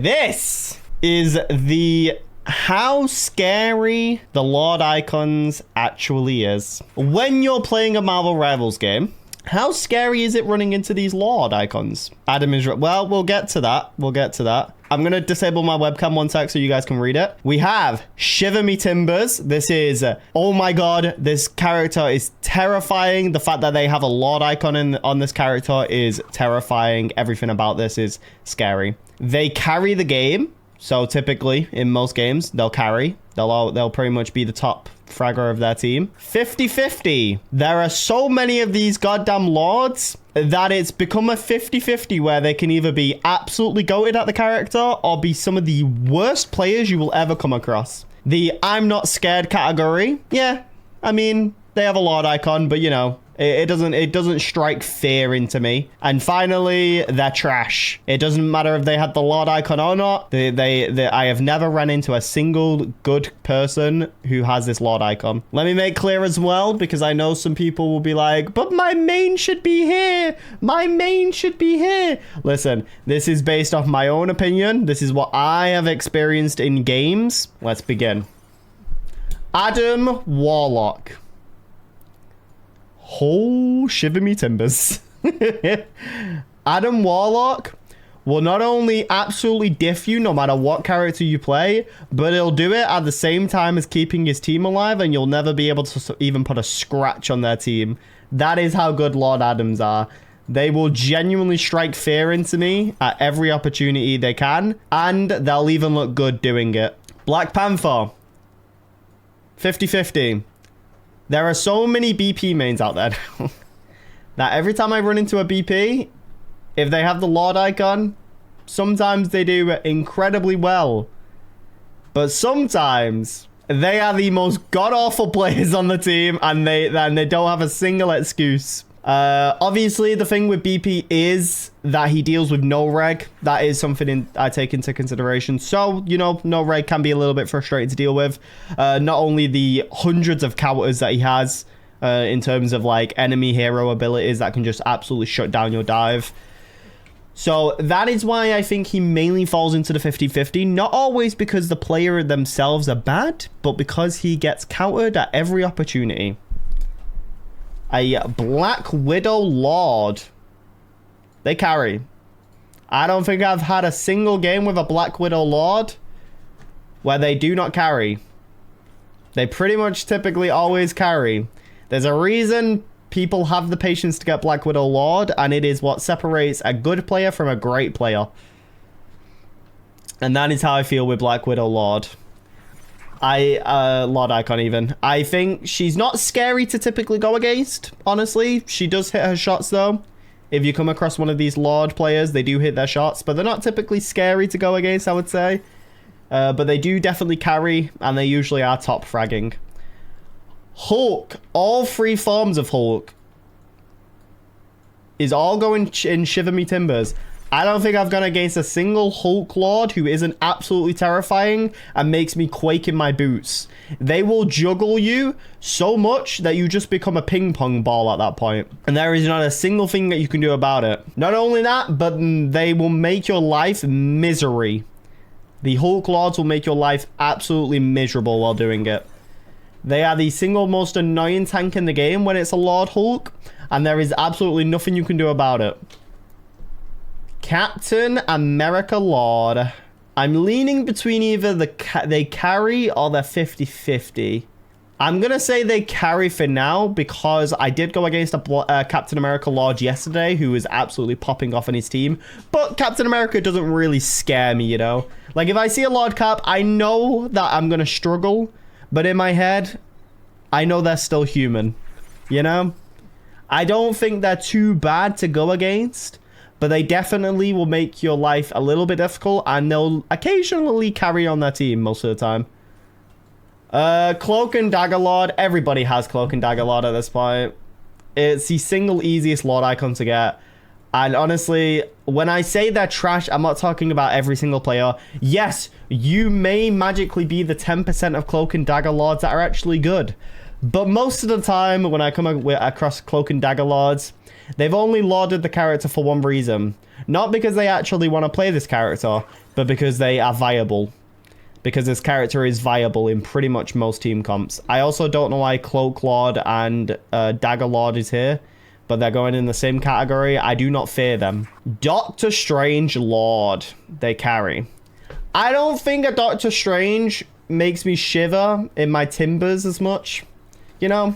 This is the how scary the Lord Icons actually is. When you're playing a Marvel Rivals game, how scary is it running into these Lord Icons? Adam is... Well, we'll get to that. We'll get to that. I'm going to disable my webcam one sec so you guys can read it. We have Shiver Me Timbers. This is... oh my god, this character is terrifying. The fact that they have a Lord Icon on this character is terrifying. Everything about this is scary. They carry the game. So typically, in most games, they'll carry. They'll pretty much be the top fragger of their team. 50-50. There are so many of these goddamn lords that it's become a 50-50 where they can either be absolutely goated at the character or be some of the worst players you will ever come across. The I'm not scared category. Yeah, I mean, they have a Lord Icon, but you know, it doesn't strike fear into me. And finally, they're trash. It doesn't matter if they had the Lord Icon or not. I have never run into a single good person who has this Lord Icon. Let me make clear as well, because I know some people will be like, but my main should be here. My main should be here. Listen, this is based off my own opinion. This is what I have experienced in games. Let's begin. Adam Warlocke. Oh, shiver me timbers. Adam Warlocke will not only absolutely diff you no matter what character you play, but he'll do it at the same time as keeping his team alive, and you'll never be able to even put a scratch on their team. That is how good Lord Adams are. They will genuinely strike fear into me at every opportunity they can, and they'll even look good doing it. Black Panther. 50-50. There are so many BP mains out there now that every time I run into a BP, if they have the Lord Icon, sometimes they do incredibly well. But sometimes they are the most god-awful players on the team, and they don't have a single excuse. Obviously, the thing with BP is that he deals with no reg. That is something I take into consideration. So, you know, no reg can be a little bit frustrating to deal with. Not only the hundreds of counters that he has in terms of like enemy hero abilities that can just absolutely shut down your dive. So that is why I think he mainly falls into the 50-50. Not always because the player themselves are bad, but because he gets countered at every opportunity. A Black Widow Lord. They carry. I don't think I've had a single game with a Black Widow Lord where they do not carry. They pretty much typically always carry. There's a reason people have the patience to get Black Widow Lord, and it is what separates a good player from a great player. And that is how I feel with Black Widow Lord. Lord Icon even. I think she's not scary to typically go against, honestly. She does hit her shots though. If you come across one of these Lord players, they do hit their shots, but they're not typically scary to go against, I would say. But they do definitely carry, and they usually are top fragging. Hulk, all three forms of Hulk, is all going in Shiver Me Timbers. I don't think I've gone against a single Hulk Lord who isn't absolutely terrifying and makes me quake in my boots. They will juggle you so much that you just become a ping pong ball at that point. And there is not a single thing that you can do about it. Not only that, but they will make your life misery. The Hulk Lords will make your life absolutely miserable while doing it. They are the single most annoying tank in the game when it's a Lord Hulk, and there is absolutely nothing you can do about it. Captain America Lord. I'm leaning between either they carry or they're 50-50. I'm going to say they carry for now because I did go against a Captain America Lord yesterday who was absolutely popping off on his team. But Captain America doesn't really scare me, you know. Like if I see a Lord Cap, I know that I'm going to struggle. But in my head, I know they're still human, you know. I don't think they're too bad to go against. But they definitely will make your life a little bit difficult, and they'll occasionally carry on their team most of the time. Cloak and Dagger Lord. Everybody has Cloak and Dagger Lord at this point. It's the single easiest Lord icon to get. And honestly, when I say they're trash, I'm not talking about every single player. Yes, you may magically be the 10% of Cloak and Dagger Lords that are actually good. But most of the time, when I come across Cloak and Dagger Lords, they've only lauded the character for one reason. Not because they actually want to play this character, but but because they are viable. Because this character is viable in pretty much most team comps. I also don't know why Cloak Lord and Dagger Lord is here, but they're going in the same category. I do not fear them. Doctor Strange Lord, they carry. I don't think a Doctor Strange makes me shiver in my timbers as much. You know,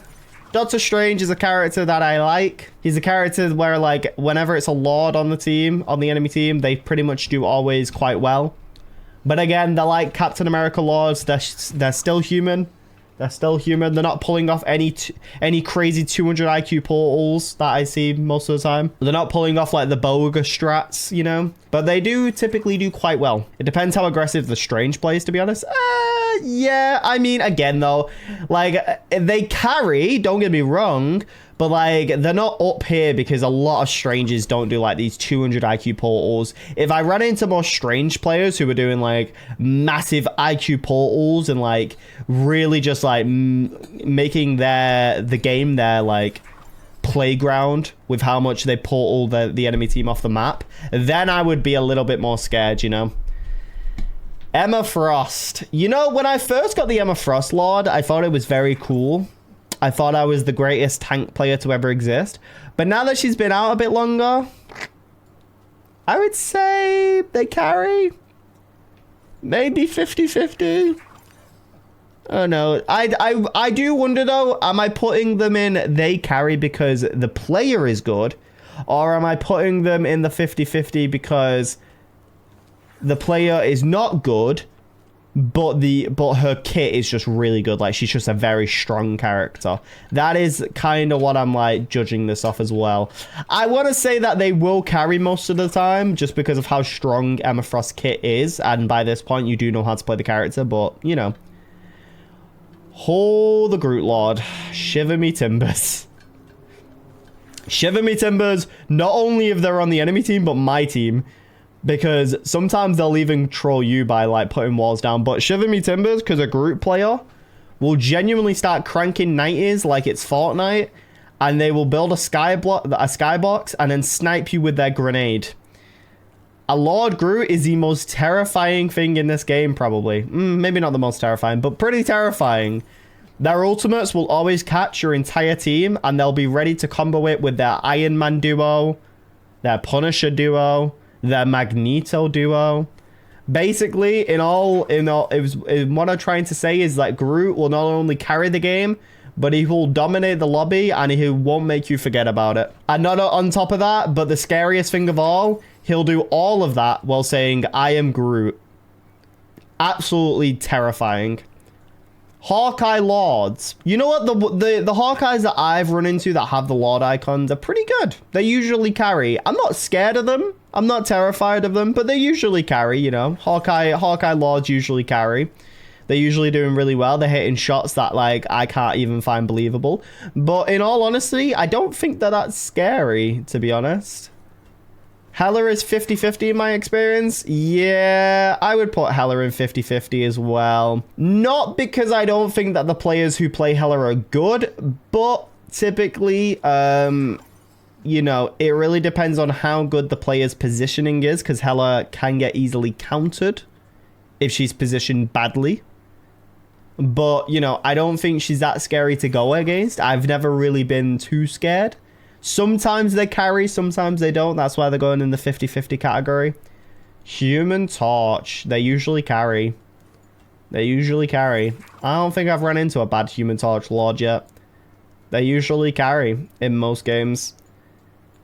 Doctor Strange is a character that I like. He's a character where, like, whenever it's a Lord on the team, on the enemy team, they pretty much do always quite well. But again, they're like Captain America Lords. They're still human. They're still human. They're not pulling off any crazy 200 IQ portals that I see most of the time. They're not pulling off like the bogus strats, you know. But they do typically do quite well. It depends how aggressive the Strange plays, to be honest. Yeah, I mean, again, though, like, they carry, don't get me wrong, but, like, they're not up here because a lot of Stranges don't do, like, these 200 IQ portals. If I run into more Strange players who are doing, like, massive IQ portals and, like, really just, like, making the game their, like, playground with how much they portal the enemy team off the map, then I would be a little bit more scared, you know? Emma Frost. You know, when I first got the Emma Frost Lord, I thought it was very cool. I thought I was the greatest tank player to ever exist. But now that she's been out a bit longer, I would say they carry. Maybe 50-50. Oh no. I do wonder though, am I putting them in they carry because the player is good? Or am I putting them in the 50-50 because the player is not good, but her kit is just really good? Like, she's just a very strong character. That is kind of what I'm, like, judging this off as well. I want to say that they will carry most of the time, just because of how strong Emma Frost's kit is, and by this point, you do know how to play the character, but, you know. Oh, the Groot Lord. Shiver me timbers. Shiver me timbers, not only if they're on the enemy team, but my team. Because sometimes they'll even troll you by, like, putting walls down. But shiver me timbers, because a Groot player will genuinely start cranking 90s like it's Fortnite. And they will build a skybox and then snipe you with their grenade. A Lord Groot is the most terrifying thing in this game, probably. Maybe not the most terrifying, but pretty terrifying. Their ultimates will always catch your entire team. And they'll be ready to combo it with their Iron Man duo, their Punisher duo, their Magneto duo. Basically, what I'm trying to say is that Groot will not only carry the game, but he will dominate the lobby and he won't make you forget about it. And not on top of that, but the scariest thing of all, he'll do all of that while saying, I am Groot. Absolutely terrifying. Hawkeye Lords. You know what? The Hawkeyes that I've run into that have the Lord icons are pretty good. They usually carry. I'm not scared of them. I'm not terrified of them, but they usually carry, you know. Hawkeye Lords usually carry. They're usually doing really well. They're hitting shots that, like, I can't even find believable. But in all honesty, I don't think that that's scary, to be honest. Hela is 50-50 in my experience. Yeah, I would put Hela in 50-50 as well. Not because I don't think that the players who play Hela are good, but typically, you know, it really depends on how good the player's positioning is, because Hela can get easily countered if she's positioned badly. But, you know, I don't think she's that scary to go against. I've never really been too scared. Sometimes they carry, sometimes they don't. That's why they're going in the 50-50 category. Human Torch. They usually carry. They usually carry. I don't think I've run into a bad Human Torch Lord yet. They usually carry in most games.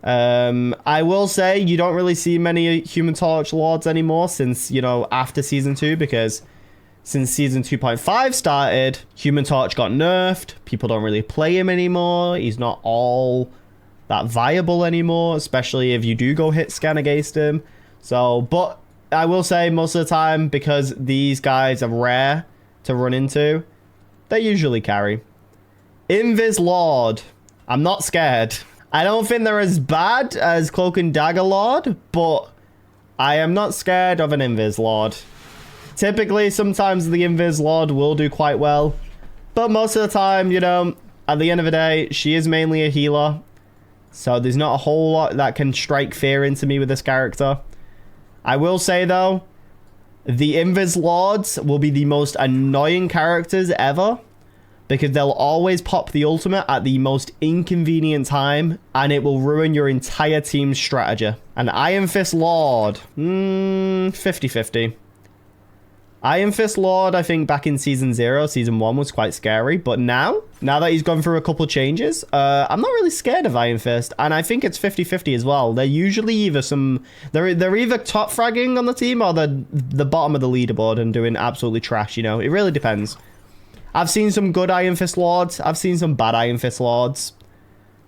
I will say you don't really see many Human Torch Lords anymore since, you know, after Season 2, because since Season 2.5 started, Human Torch got nerfed. People don't really play him anymore. He's not all that viable anymore, especially if you do go hit scan against him. So, but I will say most of the time, because these guys are rare to run into, they usually carry. Invis Lord. I'm not scared. I don't think they're as bad as Cloak and Dagger Lord, but I am not scared of an Invis Lord. Typically, sometimes the Invis Lord will do quite well, but most of the time, you know, at the end of the day, she is mainly a healer. So there's not a whole lot that can strike fear into me with this character. I will say, though, The Invis Lords will be the most annoying characters ever because they'll always pop the ultimate at the most inconvenient time and it will ruin your entire team's strategy. An Iron Fist Lord, 50-50. Iron Fist Lord, I think back in season 1 was quite scary, but now that he's gone through a couple changes, I'm not really scared of Iron Fist, and I think it's 50-50 as well. They're usually either they're either top fragging on the team or they're the bottom of the leaderboard and doing absolutely trash, you know? It really depends. I've seen some good Iron Fist Lords, I've seen some bad Iron Fist Lords,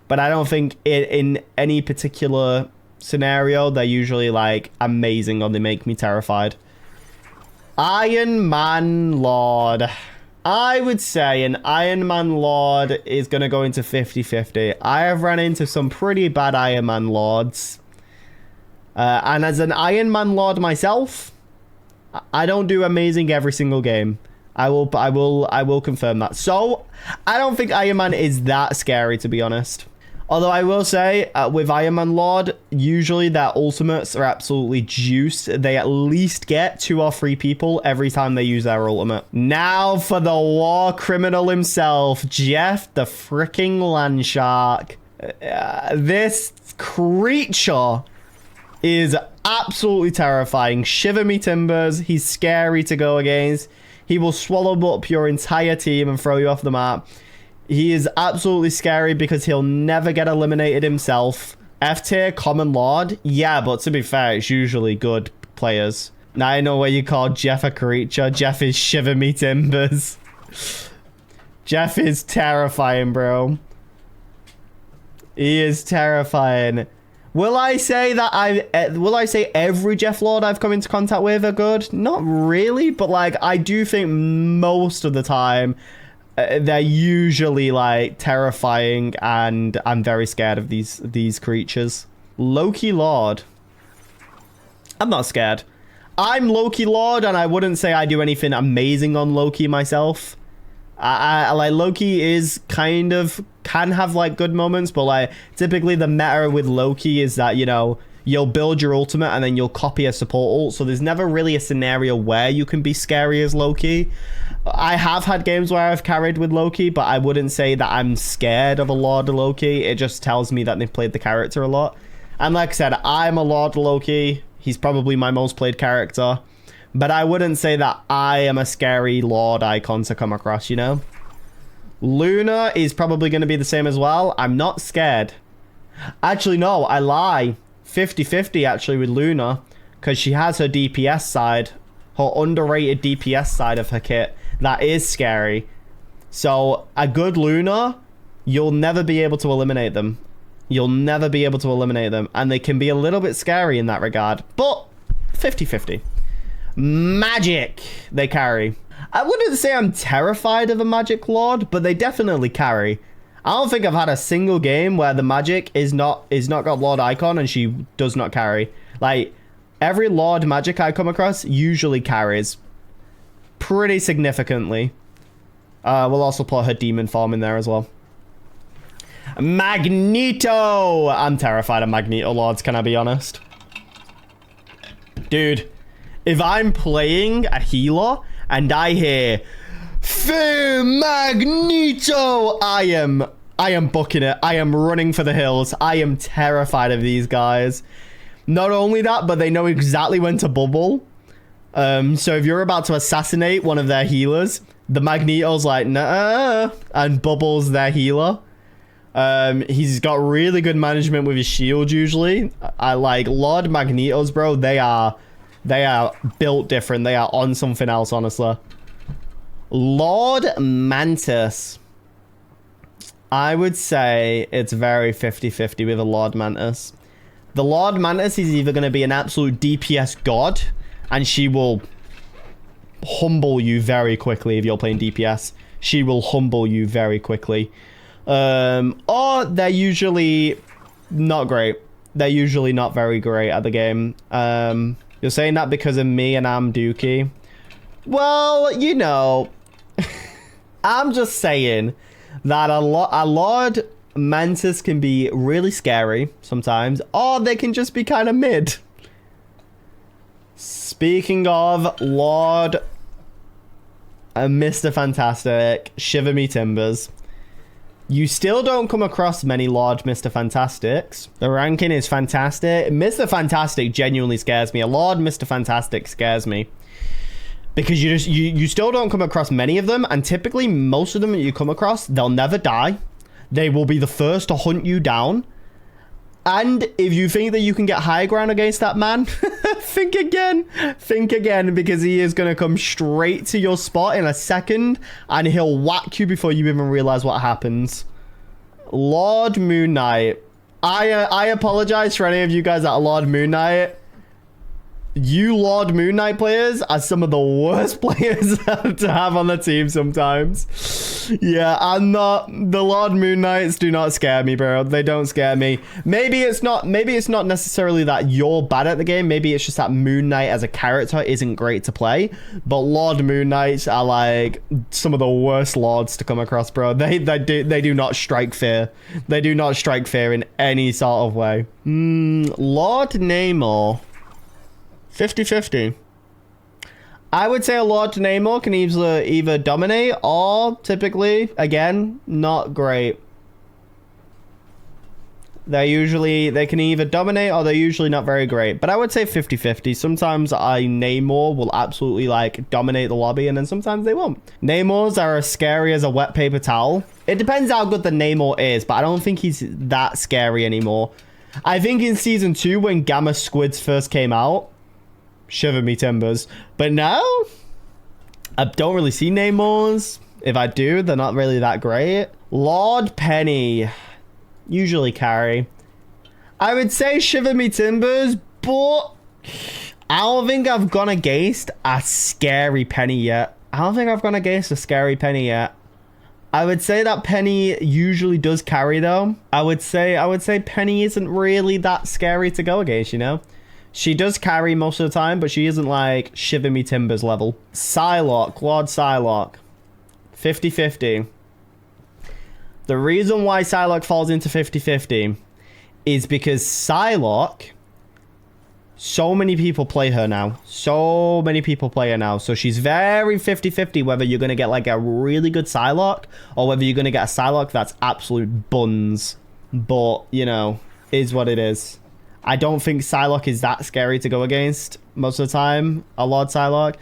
but I don't think in any particular scenario, they're usually, like, amazing or they make me terrified. Iron Man Lord. I would say an Iron Man Lord is going to go into 50-50. I have run into some pretty bad Iron Man Lords. And as an Iron Man Lord myself, I don't do amazing every single game. I will confirm that. So, I don't think Iron Man is that scary, to be honest. Although I will say, with Iron Man Lord, usually their ultimates are absolutely juiced. They at least get 2 or 3 people every time they use their ultimate. Now for the war criminal himself, Jeff the freaking Landshark. This creature is absolutely terrifying. Shiver me timbers. He's scary to go against. He will swallow up your entire team and throw you off the map. He is absolutely scary because he'll never get eliminated himself. F-tier common lord? Yeah, but to be fair, it's usually good players. Now I know what you call Jeff a creature. Jeff is shiver me timbers. Jeff is terrifying, bro. He is terrifying. Will I say that will I say every Jeff Lord I've come into contact with are good? Not really, but like I do think most of the time they're usually like terrifying and I'm very scared of these creatures. Loki Lord. I'm not scared. I'm Loki Lord and I wouldn't say I do anything amazing on Loki myself. I like Loki is kind of can have like good moments, but like typically the meta with Loki is that, you know, you'll build your ultimate and then you'll copy a support ult, so there's never really a scenario where you can be scary as Loki. I have had games where I've carried with Loki, but I wouldn't say that I'm scared of a Lord Loki. It just tells me that they've played the character a lot. And like I said, I'm a Lord Loki. He's probably my most played character. But I wouldn't say that I am a scary Lord icon to come across, you know? Luna is probably going to be the same as well. I'm not scared. Actually, no, I lie. 50-50 actually with Luna, because she has her DPS side, her underrated DPS side of her kit. That is scary. So a good Luna, you'll never be able to eliminate them. You'll never be able to eliminate them. And they can be a little bit scary in that regard. But 50-50. Magik, they carry. I wouldn't say I'm terrified of a Magik Lord, but they definitely carry. I don't think I've had a single game where the Magik is not got Lord icon and she does not carry. Like, every Lord Magik I come across usually carries pretty significantly. We'll also put her demon form in there as well. Magneto! I'm terrified of Magneto Lords, can I be honest? Dude, if I'm playing a healer and I hear Magneto, I am booking it. I am running for the hills. I am terrified of these guys. Not only that, but they know exactly when to bubble. So if you're about to assassinate one of their healers, the Magneto's like, nah, and bubbles their healer. He's got really good management with his shield usually. I like Lord Magnetos, bro. They are built different. They are on something else, honestly. Lord Mantis. I would say it's very 50-50 with a Lord Mantis. The Lord Mantis is either going to be an absolute DPS god, and she will humble you very quickly if you're playing DPS. She will humble you very quickly. Or they're usually not great. They're usually not very great at the game. You're saying that because of me and I'm Dookie. Well, you know, I'm just saying that a Lord Mantis can be really scary sometimes, or they can just be kind of mid. Speaking of Lord Mr. Fantastic, shiver me timbers. You still don't come across many Lord Mr. Fantastics. The ranking is fantastic. Mr. Fantastic genuinely scares me. A Lord Mr. Fantastic scares me. Because you still don't come across many of them, and typically most of them that you come across, they'll never die. They will be the first to hunt you down. And if you think that you can get high ground against that man, think again. Think again, because he is going to come straight to your spot in a second, and he'll whack you before you even realize what happens. Lord Moon Knight. I apologize for any of you guys that are Lord Moon Knight. You Lord Moon Knight players are some of the worst players to have on the team sometimes. Yeah, I'm not. The Lord Moon Knights do not scare me, bro. They don't scare me. Maybe it's not necessarily that you're bad at the game. Maybe it's just that Moon Knight as a character isn't great to play. But Lord Moon Knights are like some of the worst lords to come across, bro. They do not strike fear. They do not strike fear in any sort of way. Lord Namor. 50-50. I would say a Lord Namor can either dominate or typically, again, not great. They can either dominate or they're usually not very great. But I would say 50-50. Sometimes Namor will absolutely like dominate the lobby, and then sometimes they won't. Namors are as scary as a wet paper towel. It depends how good the Namor is, but I don't think he's that scary anymore. I think in season 2 when Gamma Squids first came out, shiver me timbers. But now, I don't really see Namors. If I do, they're not really that great. Lord Peni. Usually carry. I would say shiver me timbers, but I don't think I've gone against a scary Peni yet. I would say that Peni usually does carry though. I would say Peni isn't really that scary to go against, you know? She does carry most of the time, but she isn't like shiver me timbers level. Psylocke, Lord Psylocke. 50-50. The reason why Psylocke falls into 50-50 is because Psylocke, so many people play her now. So she's very 50-50 whether you're going to get like a really good Psylocke or whether you're going to get a Psylocke that's absolute buns. But, you know, is what it is. I don't think Psylocke is that scary to go against most of the time, a Lord Psylocke.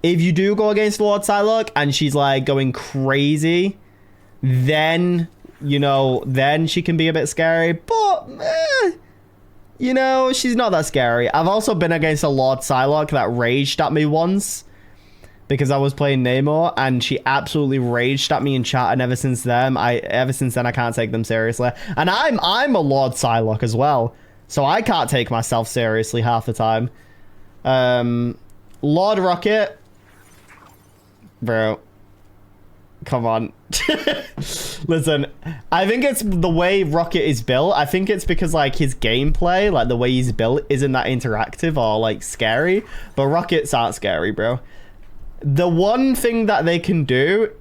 If you do go against Lord Psylocke and she's like going crazy, then, you know, then she can be a bit scary. But, you know, she's not that scary. I've also been against a Lord Psylocke that raged at me once because I was playing Namor, and she absolutely raged at me in chat, and ever since then I can't take them seriously. And I'm a Lord Psylocke as well. So I can't take myself seriously half the time. Lord Rocket. Bro. Come on. Listen, I think it's the way Rocket is built. I think it's because, like, his gameplay, like, the way he's built isn't that interactive or, like, scary. But Rockets aren't scary, bro. The one thing that they can do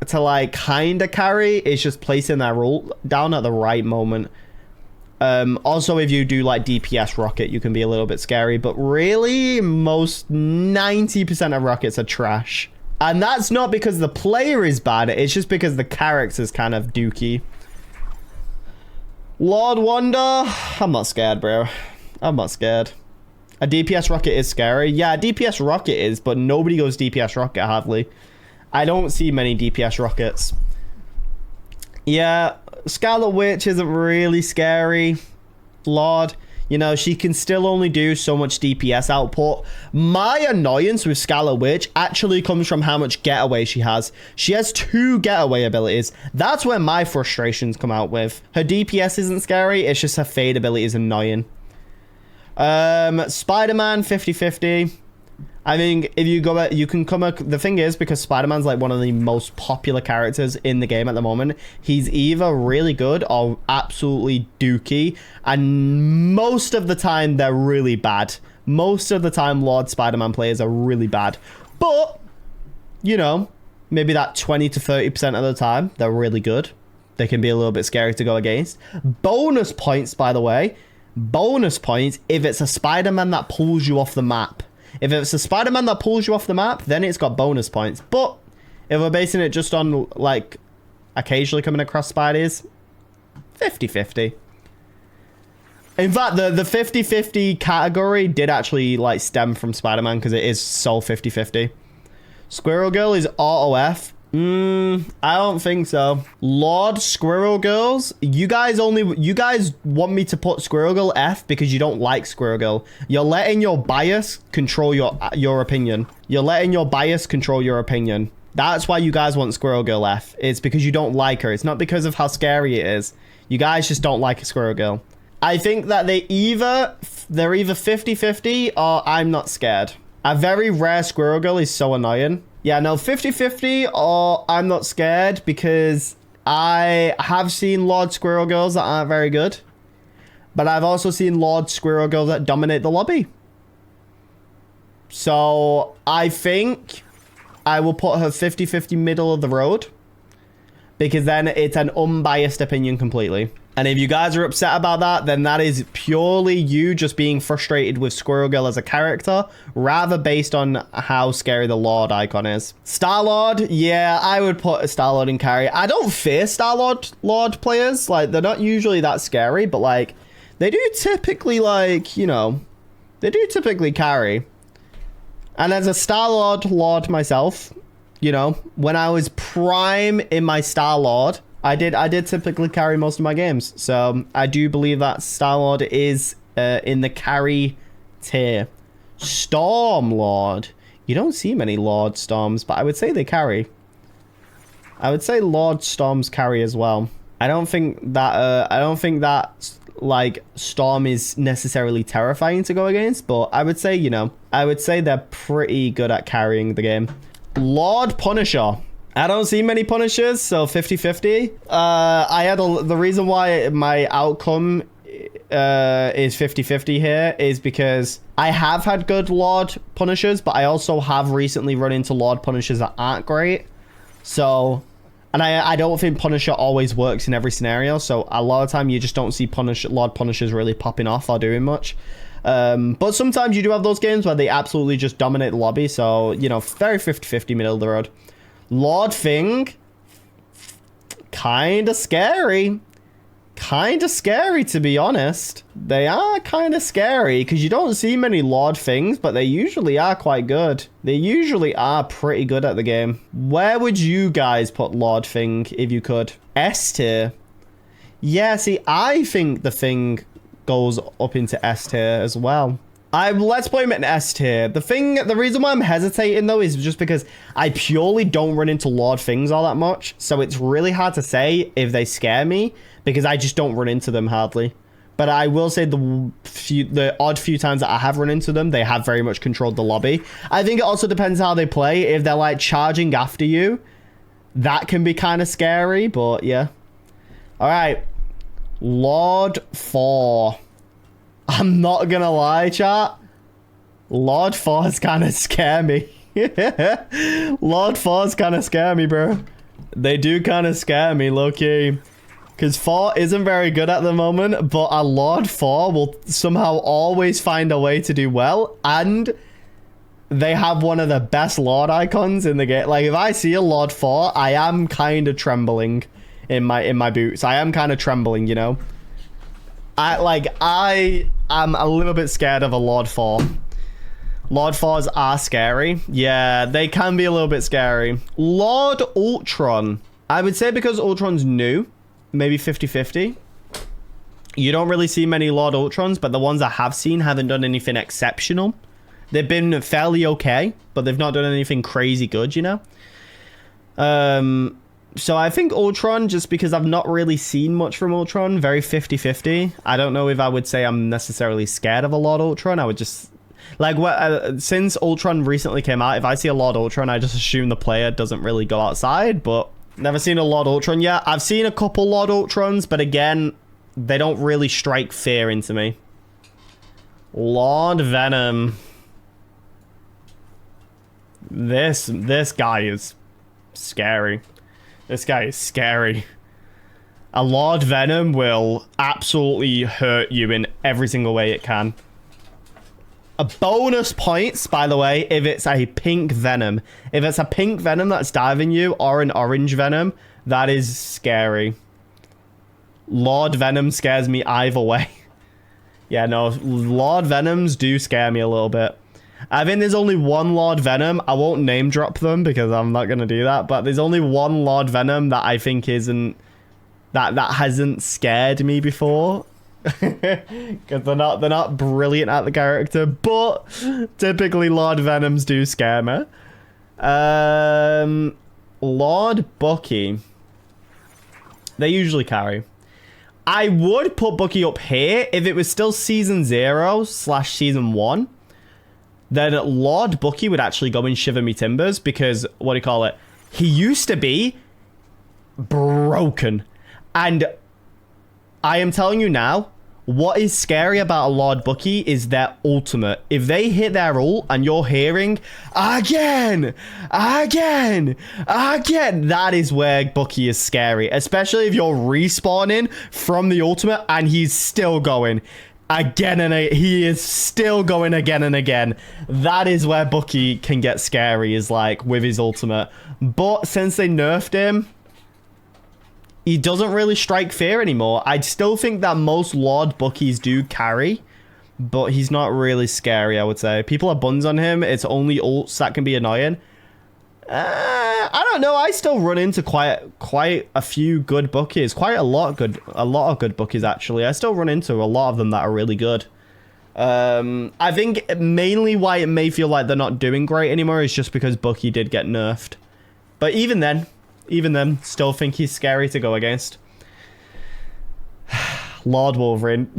to, like, kind of carry is just placing their ult down at the right moment. Also, if you do like DPS Rocket, you can be a little bit scary, but really most 90% of Rockets are trash. And that's not because the player is bad, it's just because the character's kind of dookie. Lord Wanda, I'm not scared, bro. I'm not scared. A DPS Rocket is scary. Yeah, a DPS Rocket is, but nobody goes DPS Rocket hardly. I don't see many DPS Rockets. Yeah, Scarlet Witch isn't really scary, Lord. You know, she can still only do so much DPS output. My annoyance with Scarlet Witch actually comes from how much getaway she has. She has 2 getaway abilities. That's where my frustrations come out with. Her DPS isn't scary, it's just her fade ability is annoying. Spider-Man, 50-50. I think if you go, you can come. The thing is, because Spider-Man's like one of the most popular characters in the game at the moment, he's either really good or absolutely dookie, and most of the time they're really bad. Most of the time, Lord Spider-Man players are really bad, but you know, maybe that 20 to 30% of the time they're really good. They can be a little bit scary to go against. Bonus points, by the way. Bonus points if it's a Spider-Man that pulls you off the map. If it's a Spider-Man that pulls you off the map, then it's got bonus points. But if we're basing it just on, like, occasionally coming across spiders, 50-50. In fact, the 50-50 category did actually, like, stem from Spider-Man because it is so 50-50. Squirrel Girl is auto F. I don't think so. Lord Squirrel Girls, you guys want me to put Squirrel Girl F because you don't like Squirrel Girl. You're letting your bias control your opinion. You're letting your bias control your opinion. That's why you guys want Squirrel Girl F. It's because you don't like her. It's not because of how scary it is. You guys just don't like a Squirrel Girl. I think that they're either 50-50 or I'm not scared. A very rare Squirrel Girl is so annoying. Yeah, no, 50-50 or I'm not scared because I have seen Lord Squirrel Girls that aren't very good. But I've also seen Lord Squirrel Girls that dominate the lobby. So I think I will put her 50-50 middle of the road. Because then it's an unbiased opinion completely. And if you guys are upset about that, then that is purely you just being frustrated with Squirrel Girl as a character, rather based on how scary the Lord icon is. Star-Lord, yeah, I would put a Star-Lord in carry. I don't fear Star-Lord players. Like, they're not usually that scary, but, like, they do typically, like, you know, they do typically carry. And as a Star-Lord myself, you know, when I was prime in my Star-Lord, I did typically carry most of my games. So I do believe that Star-Lord is in the carry tier. Storm-Lord. You don't see many Lord Storms, but I would say they carry. I would say Lord Storms carry as well. I don't think that like Storm is necessarily terrifying to go against, but I would say, you know, I would say they're pretty good at carrying the game. Lord Punisher. I don't see many Punishers, so 50-50. The reason why my outcome is 50-50 here is because I have had good Lord Punishers, but I also have recently run into Lord Punishers that aren't great. So, and I don't think Punisher always works in every scenario, so a lot of time you just don't see Lord Punishers really popping off or doing much. But sometimes you do have those games where they absolutely just dominate the lobby, so, you know, very 50-50 middle of the road. Lord Thing, kind of scary. Kind of scary, to be honest. They are kind of scary, because you don't see many Lord Things, but they usually are quite good. They usually are pretty good at the game. Where would you guys put Lord Thing, if you could? S tier. Yeah, see, I think the Thing goes up into S tier as well. Let's put him in S tier. The reason why I'm hesitating though is just because I purely don't run into Lord Things all that much. So it's really hard to say if they scare me because I just don't run into them hardly. But I will say the odd few times that I have run into them, they have very much controlled the lobby. I think it also depends how they play. If they're like charging after you, that can be kind of scary, but yeah. All right. Lord Thor. I'm not gonna lie, chat. Lord Thor's kind of scare me. Lord Thor's kind of scare me, bro. They do kind of scare me, Loki. Because Thor isn't very good at the moment, but a Lord Thor will somehow always find a way to do well. And they have one of the best Lord icons in the game. Like, if I see a Lord Thor, I am kind of trembling in my boots. I am kind of trembling, you know. I am a little bit scared of a Lord Thor. Lord Thors are scary. Yeah, they can be a little bit scary. Lord Ultron. I would say because Ultron's new, maybe 50-50. You don't really see many Lord Ultrons, but the ones I have seen haven't done anything exceptional. They've been fairly okay, but they've not done anything crazy good, you know? So I think Ultron, just because I've not really seen much from Ultron, very 50-50. I don't know if I would say I'm necessarily scared of a Lord Ultron. I would just... Like, since Ultron recently came out, if I see a Lord Ultron, I just assume the player doesn't really go outside, but never seen a Lord Ultron yet. I've seen a couple Lord Ultrons, but again, they don't really strike fear into me. Lord Venom. This guy is scary. This guy is scary. A Lord Venom will absolutely hurt you in every single way it can. A bonus points, by the way, if it's a pink Venom. If it's a pink Venom that's diving you or an orange Venom, that is scary. Lord Venom scares me either way. Yeah, no, Lord Venoms do scare me a little bit. I think there's only one Lord Venom. I won't name drop them because I'm not going to do that. But there's only one Lord Venom that I think isn't... That hasn't scared me before. Because they're not brilliant at the character. But typically Lord Venoms do scare me. Lord Bucky. They usually carry. I would put Bucky up here if it was still season 0/season 1. Then Lord Bucky would actually go in Shiver Me Timbers because, what do you call it? He used to be broken. And I am telling you now, what is scary about a Lord Bucky is their ultimate. If they hit their ult and you're hearing, again, that is where Bucky is scary. Especially if you're respawning from the ultimate and he's still going. Again and he is still going again and again. That is where Bucky can get scary, is like with his ultimate. But since they nerfed him, he doesn't really strike fear anymore. I still think that most Lord Buckies do carry, but he's not really scary, I would say. People are buns on him. It's only ults that can be annoying. I don't know. I still run into quite a few good Buckies. Quite a lot of good Buckies, actually. I still run into a lot of them that are really good. I think mainly why it may feel like they're not doing great anymore is just because Bucky did get nerfed. But even then, still think he's scary to go against. Lord Wolverine.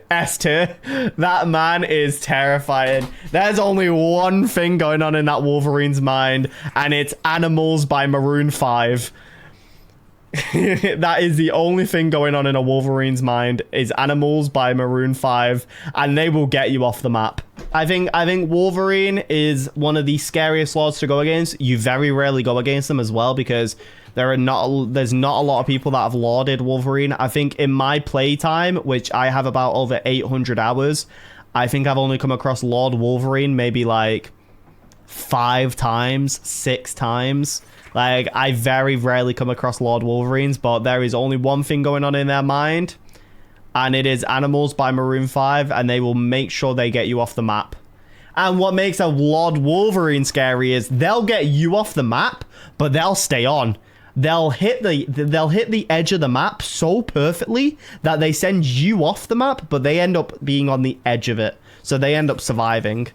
S tier. That man is terrifying. There's only one thing going on in that Wolverine's mind, and it's Animals by Maroon 5. That is the only thing going on in a Wolverine's mind, is Animals by Maroon 5, and they will get you off the map. I think Wolverine is one of the scariest lords to go against. You very rarely go against them as well because there's not a lot of people that have lorded Wolverine. I think in my playtime, which I have about over 800 hours, I think I've only come across Lord Wolverine maybe like 5 times, 6 times. Like, I very rarely come across Lord Wolverines, but there is only one thing going on in their mind, and it is Animals by Maroon 5, and they will make sure they get you off the map. And what makes a Lord Wolverine scary is they'll get you off the map, but they'll stay on. They'll hit the edge of the map so perfectly that they send you off the map, but they end up being on the edge of it. So they end up surviving.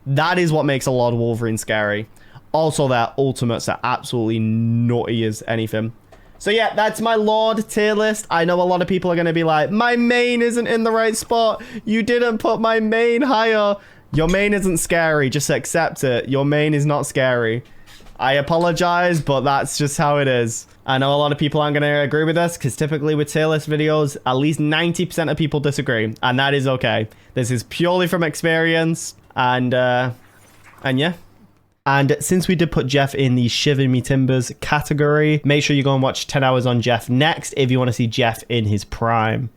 That is what makes a Lord Wolverine scary. Also, their ultimates are absolutely nutty as anything. So yeah, that's my Lord tier list. I know a lot of people are going to be like, my main isn't in the right spot. You didn't put my main higher. Your main isn't scary. Just accept it. Your main is not scary. I apologize, but that's just how it is. I know a lot of people aren't going to agree with this because typically with tier list videos, at least 90% of people disagree, and that is okay. This is purely from experience, and yeah. And since we did put Jeff in the Shiver Me Timbers category, make sure you go and watch 10 Hours on Jeff next if you want to see Jeff in his prime.